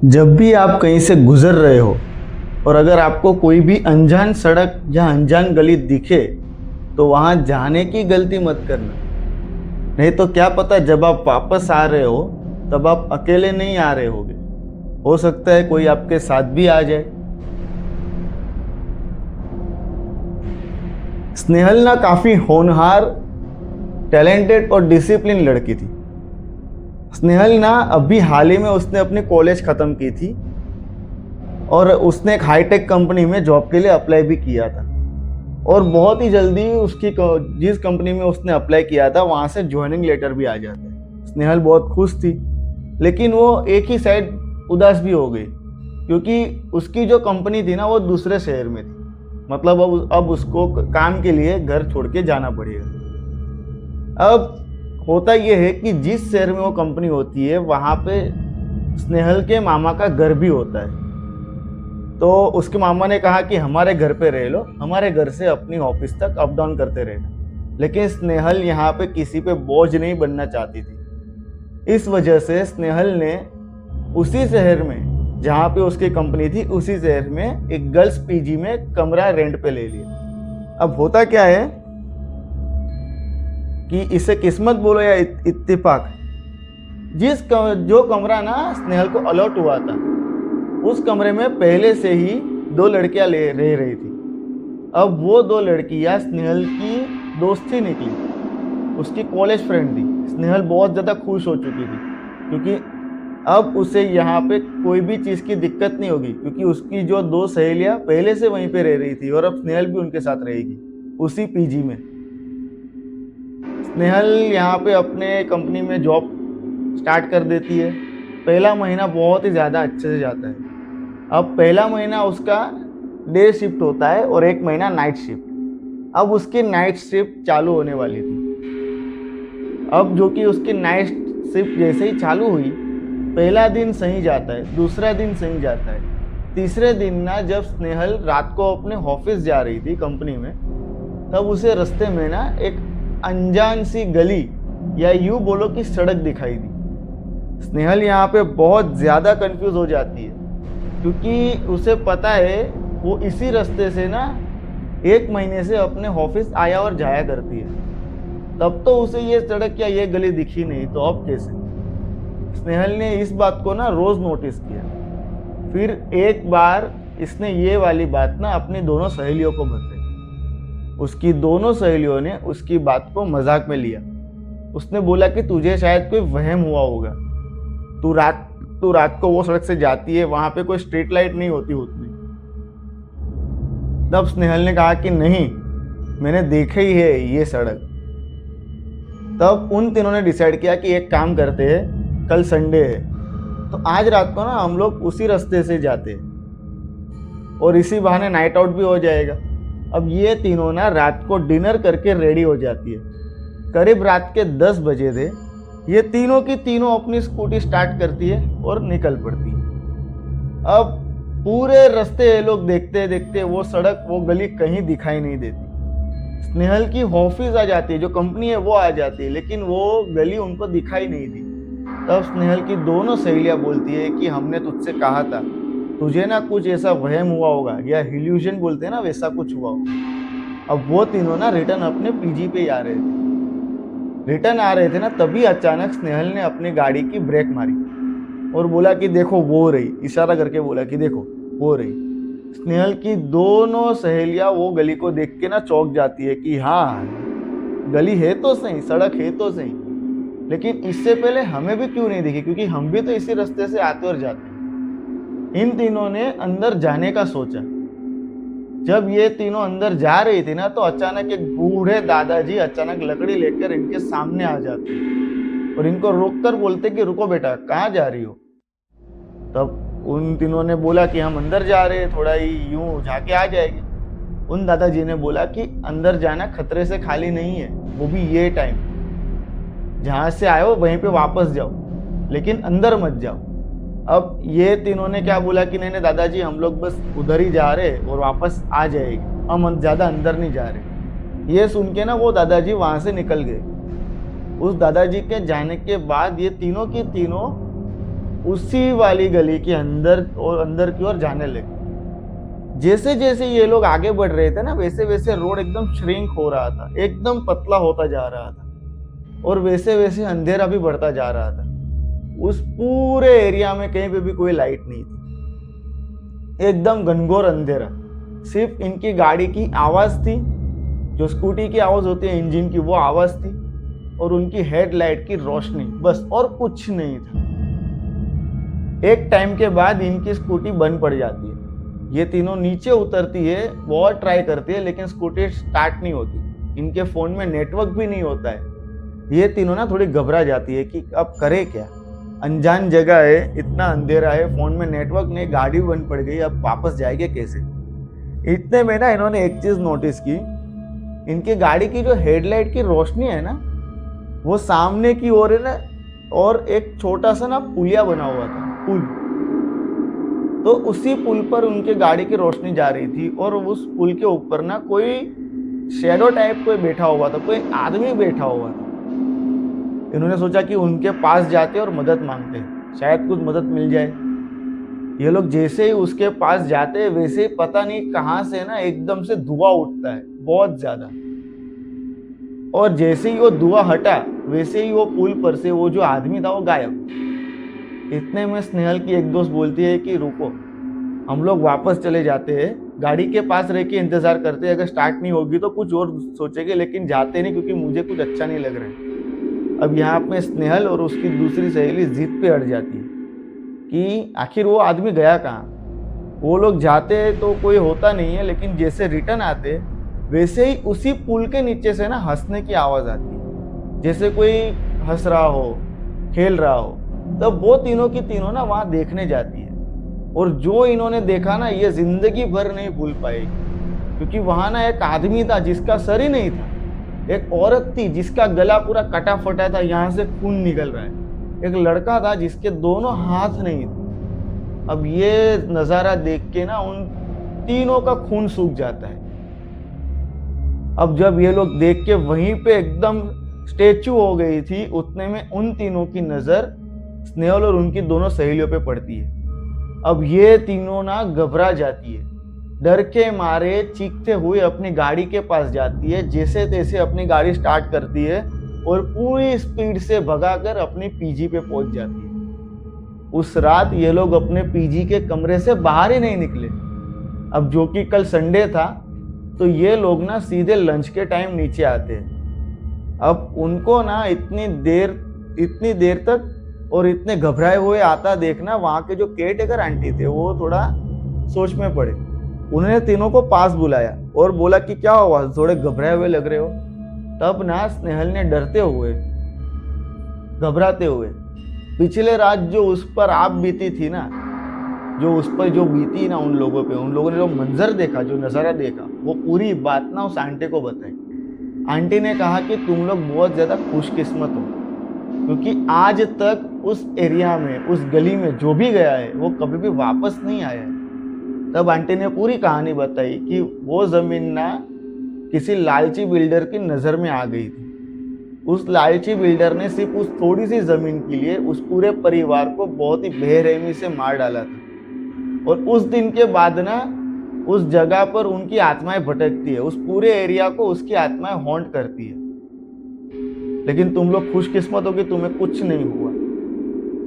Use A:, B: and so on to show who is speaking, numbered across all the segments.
A: जब भी आप कहीं से गुजर रहे हो और अगर आपको कोई भी अनजान सड़क या अनजान गली दिखे तो वहाँ जाने की गलती मत करना। नहीं तो क्या पता जब आप वापस आ रहे हो तब आप अकेले नहीं आ रहे होगे। हो सकता है कोई आपके साथ भी आ जाए। स्नेहल ना काफ़ी होनहार, टैलेंटेड और डिसिप्लिन लड़की थी। स्नेहल ना अभी हाल ही में उसने अपनी कॉलेज ख़त्म की थी और उसने एक हाईटेक कंपनी में जॉब के लिए अप्लाई भी किया था और बहुत ही जल्दी उसकी जिस कंपनी में उसने अप्लाई किया था वहाँ से ज्वाइनिंग लेटर भी आ जाता है। स्नेहल बहुत खुश थी, लेकिन वो एक ही साइड उदास भी हो गई क्योंकि उसकी जो कंपनी थी ना वो दूसरे शहर में थी। मतलब अब उसको काम के लिए घर छोड़ के जाना पड़ेगा। अब होता यह है कि जिस शहर में वो कंपनी होती है वहाँ पे स्नेहल के मामा का घर भी होता है। तो उसके मामा ने कहा कि हमारे घर पे रह लो, हमारे घर से अपनी ऑफिस तक अप डाउन करते रहना। लेकिन स्नेहल यहाँ पे किसी पे बोझ नहीं बनना चाहती थी। इस वजह से स्नेहल ने उसी शहर में जहाँ पे उसकी कंपनी थी उसी शहर में एक गर्ल्स पीजी में कमरा रेंट पे ले लिया। अब होता क्या है कि इसे किस्मत बोलो या इत्तेफाक, जो कमरा ना स्नेहल को अलॉट हुआ था उस कमरे में पहले से ही दो लड़कियां रह रही थी। अब वो दो लड़कियां स्नेहल की दोस्त ही निकली, उसकी कॉलेज फ्रेंड थी। स्नेहल बहुत ज़्यादा खुश हो चुकी थी क्योंकि अब उसे यहाँ पे कोई भी चीज़ की दिक्कत नहीं होगी क्योंकि उसकी जो दो सहेलियाँ पहले से वहीं पे रह रही थी और अब स्नेहल भी उनके साथ रहेगी उसी पीजी में। स्नेहल यहाँ पे अपने कंपनी में जॉब स्टार्ट कर देती है। पहला महीना बहुत ही ज़्यादा अच्छे से जाता है। अब पहला महीना उसका डे शिफ्ट होता है और एक महीना नाइट शिफ्ट। अब उसकी नाइट शिफ्ट चालू होने वाली थी। अब जो कि उसकी नाइट शिफ्ट जैसे ही चालू हुई, पहला दिन सही जाता है, दूसरा दिन सही जाता है, तीसरे दिन ना जब स्नेहल रात को अपने ऑफिस जा रही थी कंपनी में, तब उसे रास्ते में ना एक अनजान सी गली या यूँ बोलो कि सड़क दिखाई दी। स्नेहल यहाँ पे बहुत ज़्यादा कंफ्यूज हो जाती है क्योंकि उसे पता है वो इसी रास्ते से ना एक महीने से अपने ऑफिस आया और जाया करती है। तब तो उसे ये सड़क या ये गली दिखी नहीं, तो अब कैसे? स्नेहल ने इस बात को ना रोज़ नोटिस किया। फिर एक बार इसने ये वाली बात ना अपनी दोनों सहेलियों को बताई। उसकी दोनों सहेलियों ने उसकी बात को मजाक में लिया। उसने बोला कि तुझे शायद कोई वहम हुआ होगा, तू रात को वो सड़क से जाती है, वहां पे कोई स्ट्रीट लाइट नहीं होती उतनी। तब स्नेहल ने कहा कि नहीं, मैंने देखा ही है ये सड़क। तब उन तीनों ने डिसाइड किया कि एक काम करते हैं, कल संडे है तो आज रात को ना हम लोग उसी रास्ते से जाते हैं और इसी बहाने नाइट आउट भी हो जाएगा। अब ये तीनों ना रात को डिनर करके रेडी हो जाती है। करीब रात के 10 बजे थे। ये तीनों की तीनों अपनी स्कूटी स्टार्ट करती है और निकल पड़ती है। अब पूरे रास्ते ये लोग देखते देखते वो सड़क वो गली कहीं दिखाई नहीं देती। स्नेहल की ऑफिस आ जाती है, जो कंपनी है वो आ जाती है, लेकिन वो गली उनको दिखाई नहीं दी। तब स्नेहल की दोनों सहेलियां बोलती है कि हमने तुझसे कहा था, तुझे ना कुछ ऐसा वहम हुआ होगा या इल्यूजन बोलते हैं ना, वैसा कुछ हुआ होगा। अब वो तीनों ना रिटर्न अपने पीजी पे ही आ रहे थे ना, तभी अचानक स्नेहल ने अपनी गाड़ी की ब्रेक मारी और बोला कि देखो वो रही, इशारा करके बोला कि देखो वो रही। स्नेहल की दोनों सहेलियां वो गली को देख के ना चौंक जाती है कि हाँ, गली है तो सही, सड़क है तो सही, लेकिन इससे पहले हमें भी क्यों नहीं दिखी, क्योंकि हम भी तो इसी रास्ते से आते और जाते। इन तीनों ने अंदर जाने का सोचा। जब ये तीनों अंदर जा रही थी ना, तो अचानक एक बूढ़े दादाजी अचानक लकड़ी लेकर इनके सामने आ जाते और इनको रोककर बोलते कि रुको बेटा, कहाँ जा रही हो? तब उन तीनों ने बोला कि हम अंदर जा रहे हैं, थोड़ा ही यूं जाके आ जाएंगे। उन दादाजी ने बोला कि अंदर जाना खतरे से खाली नहीं है, वो भी ये टाइम, जहाँ से आए हो वहीं पे वापस जाओ, लेकिन अंदर मत जाओ। अब ये तीनों ने क्या बोला कि नहीं दादाजी, हम लोग बस उधर ही जा रहे और वापस आ जाएंगे, हम ज़्यादा अंदर नहीं जा रहे। ये सुन के ना वो दादाजी वहाँ से निकल गए। उस दादाजी के जाने के बाद ये तीनों की तीनों उसी वाली गली के अंदर और अंदर की ओर जाने लगे। जैसे जैसे ये लोग आगे बढ़ रहे थे ना, वैसे वैसे रोड एकदम श्रिंक हो रहा था, एकदम पतला होता जा रहा था और वैसे वैसे अंधेरा भी बढ़ता जा रहा था। उस पूरे एरिया में कहीं पे भी कोई लाइट नहीं थी, एकदम घनघोर अंधेरा। सिर्फ इनकी गाड़ी की आवाज थी, जो स्कूटी की आवाज होती है इंजन की, वो आवाज थी और उनकी हेडलाइट की रोशनी, बस, और कुछ नहीं था। एक टाइम के बाद इनकी स्कूटी बंद पड़ जाती है। ये तीनों नीचे उतरती है, बहुत ट्राई करती है, लेकिन स्कूटी स्टार्ट नहीं होती। इनके फोन में नेटवर्क भी नहीं होता है। ये तीनों ना थोड़ी घबरा जाती है कि अब करे क्या, अनजान जगह है, इतना अंधेरा है, फोन में नेटवर्क नहीं, गाड़ी बंद पड़ गई, अब वापस जाएंगे कैसे। इतने में ना इन्होंने एक चीज नोटिस की, इनकी गाड़ी की जो हेडलाइट की रोशनी है ना, वो सामने की ओर है ना, और एक छोटा सा ना पुलिया बना हुआ था, पुल। तो उसी पुल पर उनके गाड़ी की रोशनी जा रही थी और उस पुल के ऊपर ना कोई शैडो टाइप कोई बैठा हुआ था, कोई आदमी बैठा हुआ था। इन्होंने सोचा कि उनके पास जाते और मदद मांगते, शायद कुछ मदद मिल जाए। ये लोग जैसे ही उसके पास जाते, वैसे ही पता नहीं कहां से ना एकदम से धुआं उठता है, बहुत ज्यादा। और जैसे ही वो धुआं हटा, वैसे ही वो पुल पर से वो जो आदमी था वो गायब। इतने में स्नेहल की एक दोस्त बोलती है कि रुको, हम लोग वापस चले जाते हैं, गाड़ी के पास रह के इंतजार करते हैं, अगर स्टार्ट नहीं होगी तो कुछ और सोचेंगे, लेकिन जाते नहीं क्योंकि मुझे कुछ अच्छा नहीं लग रहा है। अब यहाँ पे स्नेहल और उसकी दूसरी सहेली जिद पे अड़ जाती है कि आखिर वो आदमी गया कहाँ। वो लोग जाते तो कोई होता नहीं है, लेकिन जैसे रिटर्न आते वैसे ही उसी पुल के नीचे से ना हंसने की आवाज आती है, जैसे कोई हंस रहा हो, खेल रहा हो। तब वो तीनों की तीनों ना वहां देखने जाती है, और जो इन्होंने देखा ना, ये जिंदगी भर नहीं भूल पाएगी। क्योंकि वहां ना एक आदमी था जिसका सर ही नहीं था, एक औरत थी जिसका गला पूरा कटा फटा था, यहाँ से खून निकल रहा है, एक लड़का था जिसके दोनों हाथ नहीं थे। अब ये नजारा देख के ना उन तीनों का खून सूख जाता है। अब जब ये लोग देख के वहीं पे एकदम स्टेचू हो गई थी, उतने में उन तीनों की नजर स्नेहल और उनकी दोनों सहेलियों पे पड़ती है। अब ये तीनों ना घबरा जाती है, डर के मारे चीखते हुए अपनी गाड़ी के पास जाती है, जैसे तैसे अपनी गाड़ी स्टार्ट करती है और पूरी स्पीड से भगाकर अपनी पीजी पे पहुंच जाती है। उस रात ये लोग अपने पीजी के कमरे से बाहर ही नहीं निकले। अब जो कि कल संडे था, तो ये लोग ना सीधे लंच के टाइम नीचे आते हैं। अब उनको ना इतनी देर तक और इतने घबराए हुए आता देखना, वहां के जो केयरटेकर आंटी थे वो थोड़ा सोच में पड़े। उन्होंने तीनों को पास बुलाया और बोला कि क्या हुआ, थोड़े घबराए हुए लग रहे हो। तब ना स्नेहल ने डरते हुए, घबराते हुए, पिछले रात जो उस पर आप बीती थी ना, जो उस पर जो बीती ना उन लोगों पे, उन लोगों ने जो मंजर देखा, जो नज़ारा देखा, वो पूरी बात ना उस आंटी को बताई। आंटी ने कहा कि तुम लोग बहुत ज़्यादा खुशकिस्मत हो, क्योंकि आज तक उस एरिया में, उस गली में जो भी गया है वो कभी भी वापस नहीं आया है। तब आंटी ने पूरी कहानी बताई कि वो ज़मीन ना किसी लालची बिल्डर की नज़र में आ गई थी। उस लालची बिल्डर ने सिर्फ उस थोड़ी सी ज़मीन के लिए उस पूरे परिवार को बहुत ही बेरहमी से मार डाला था। और उस दिन के बाद ना उस जगह पर उनकी आत्माएं भटकती है, उस पूरे एरिया को उसकी आत्माएं हॉन्ट करती है। लेकिन तुम लोग खुशकिस्मत हो कि तुम्हें कुछ नहीं हुआ,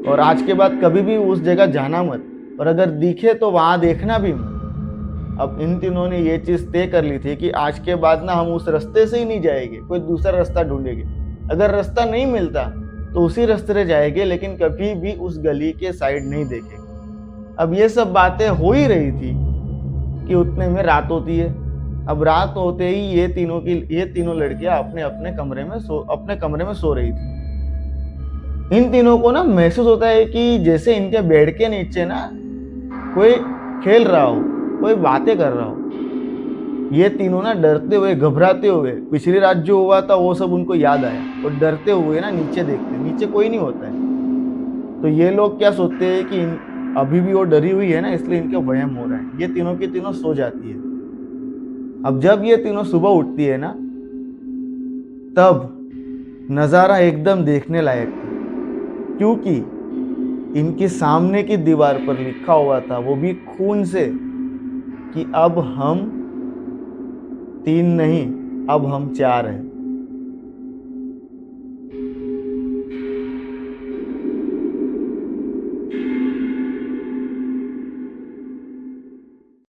A: और आज के बाद कभी भी उस जगह जाना मत, और अगर दिखे तो वहां देखना भी मत। अब इन तीनों ने ये चीज तय कर ली थी कि आज के बाद ना हम उस रास्ते से ही नहीं जाएंगे, कोई दूसरा रास्ता ढूंढेंगे। अगर रास्ता नहीं मिलता तो उसी रास्ते से जाएंगे, लेकिन कभी भी उस गली के साइड नहीं देखेंगे। अब ये सब बातें हो ही रही थी कि उतने में रात होती है। अब रात होते ही ये तीनों लड़कियां अपने अपने कमरे में सो रही थी। इन तीनों को ना महसूस होता है कि जैसे इनके बेड के नीचे ना कोई खेल रहा हो, कोई बातें कर रहा हो। ये तीनों ना डरते हुए, घबराते हुए, पिछली रात जो हुआ था वो सब उनको याद आया, और डरते हुए ना नीचे देखते, नीचे कोई नहीं होता है। तो ये लोग क्या सोचते हैं कि अभी भी वो डरी हुई है ना, इसलिए इनके वहम हो रहा है। ये तीनों की तीनों सो जाती है। अब जब ये तीनों सुबह उठती है ना, तब नज़ारा एकदम देखने लायक था, क्योंकि इनके सामने की दीवार पर लिखा हुआ था, वो भी खून से, कि अब हम 3 नहीं, अब हम 4 हैं।